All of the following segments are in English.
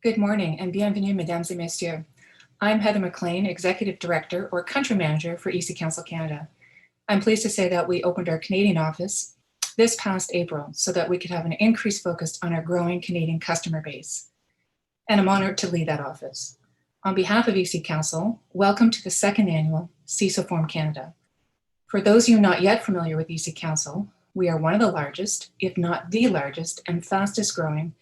Good morning and bienvenue, mesdames et messieurs. I'm Heather Maclean, Executive Director or Country Manager for EC Council Canada. I'm pleased to say that we opened our Canadian office this past April so that we could have an increased focus on our growing Canadian customer base. And I'm honored to lead that office. On behalf of EC Council, welcome to the second annual CISO Forum Canada. For those of you not yet familiar with EC Council, we are one of the largest, if not the largest, and fastest growing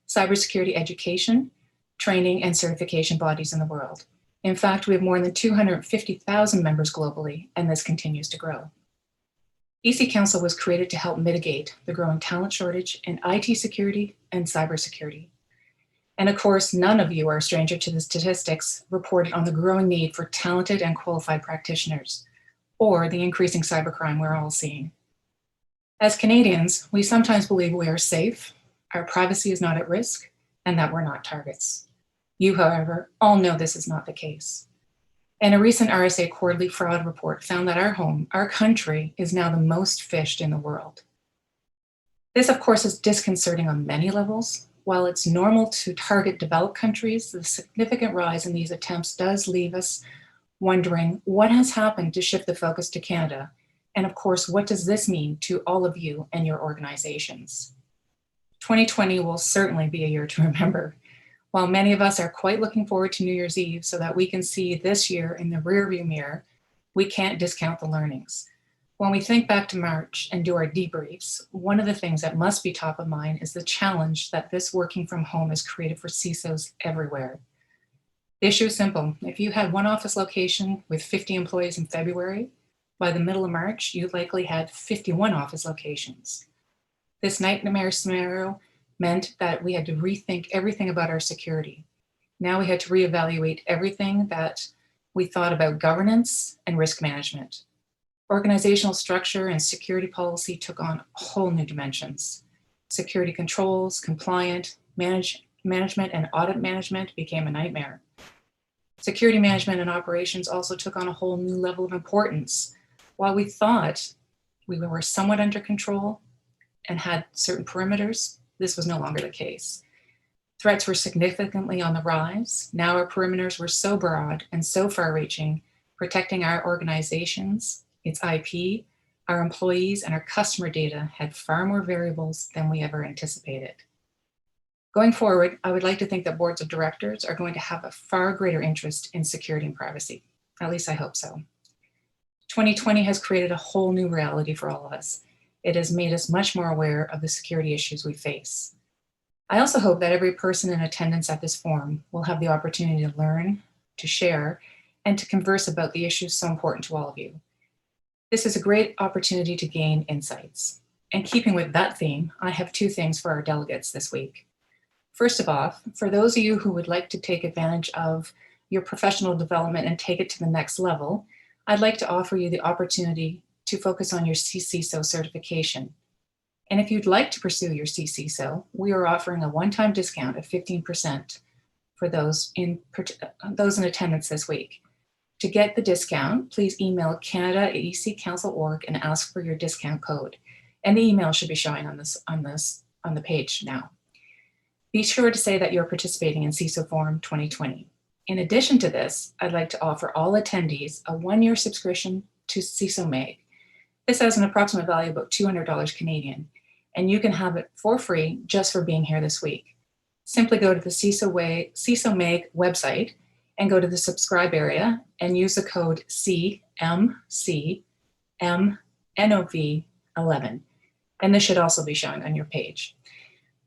cybersecurity education, training, and certification bodies in the world. In fact, we have more than 250,000 members globally, and this continues to grow. EC Council was created to help mitigate the growing talent shortage in IT security and cybersecurity. And of course, none of you are a stranger to the statistics reported on the growing need for talented and qualified practitioners, or the increasing cybercrime we're all seeing. As Canadians, we sometimes believe we are safe, our privacy is not at risk, and that we're not targets. You, however, all know this is not the case. And a recent RSA quarterly fraud report found that our country, is now the most phished in the world. This, of course, is disconcerting on many levels. While it's normal to target developed countries, the significant rise in these attempts does leave us wondering what has happened to shift the focus to Canada. And of course, what does this mean to all of you and your organizations? 2020 will certainly be a year to remember. While many of us are quite looking forward to New Year's Eve so that we can see this year in the rearview mirror, we can't discount the learnings. When we think back to March and do our debriefs, one of the things that must be top of mind is the challenge that this working from home has created for CISOs everywhere. The issue is simple. If you had one office location with 50 employees in February, by the middle of March, you likely had 51 office locations. This nightmare scenario meant that we had to rethink everything about our security. Now we had to reevaluate everything that we thought about governance and risk management. Organizational structure and security policy took on whole new dimensions. Security controls, compliant, management and audit management became a nightmare. Security management and operations also took on a whole new level of importance. While we thought we were somewhat under control and had certain perimeters, this was no longer the case. Threats were significantly on the rise. Now our perimeters were so broad and so far-reaching, protecting our organizations, its IP, our employees, and our customer data had far more variables than we ever anticipated. Going forward, I would like to think that boards of directors are going to have a far greater interest in security and privacy. At least I hope so. 2020 has created a whole new reality for all of us. It has made us much more aware of the security issues we face. I also hope that every person in attendance at this forum will have the opportunity to learn, to share, and to converse about the issues so important to all of you. This is a great opportunity to gain insights. And keeping with that theme, I have two things for our delegates this week. First of all, for those of you who would like to take advantage of your professional development and take it to the next level, I'd like to offer you the opportunity to focus on your CISO certification. And if you'd like to pursue your CISO, we are offering a one-time discount of 15% for those in attendance this week. To get the discount, please email canada@eccouncil.org and ask for your discount code. And the email should be showing on the page now. Be sure to say that you're participating in CISO Forum 2020. In addition to this, I'd like to offer all attendees a one-year subscription to CISO Mag. This has an approximate value of about $200 Canadian, and you can have it for free just for being here this week. Simply go to the CISO Mag website and go to the subscribe area and use the code CMCMNOV11. And this should also be showing on your page.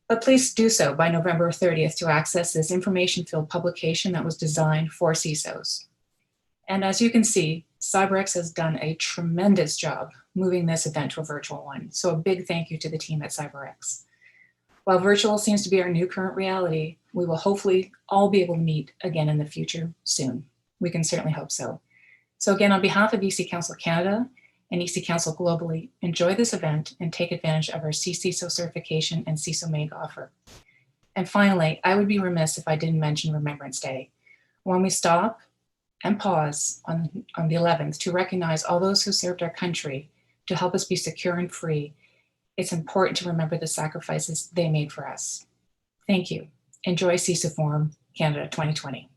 But please do so by November 30th to access this information-filled publication that was designed for CISOs. And as you can see, CyberX has done a tremendous job moving this event to a virtual one. So a big thank you to the team at CyberX. While virtual seems to be our new current reality, we will hopefully all be able to meet again in the future soon. We can certainly hope so. So again, on behalf of EC Council Canada and EC Council globally, enjoy this event and take advantage of our CISO certification and CISO Mag offer. And finally, I would be remiss if I didn't mention Remembrance Day. When we stop and pause on the 11th to recognize all those who served our country to help us be secure and free, it's important to remember the sacrifices they made for us. Thank you, Enjoy CISO Forum Canada 2020.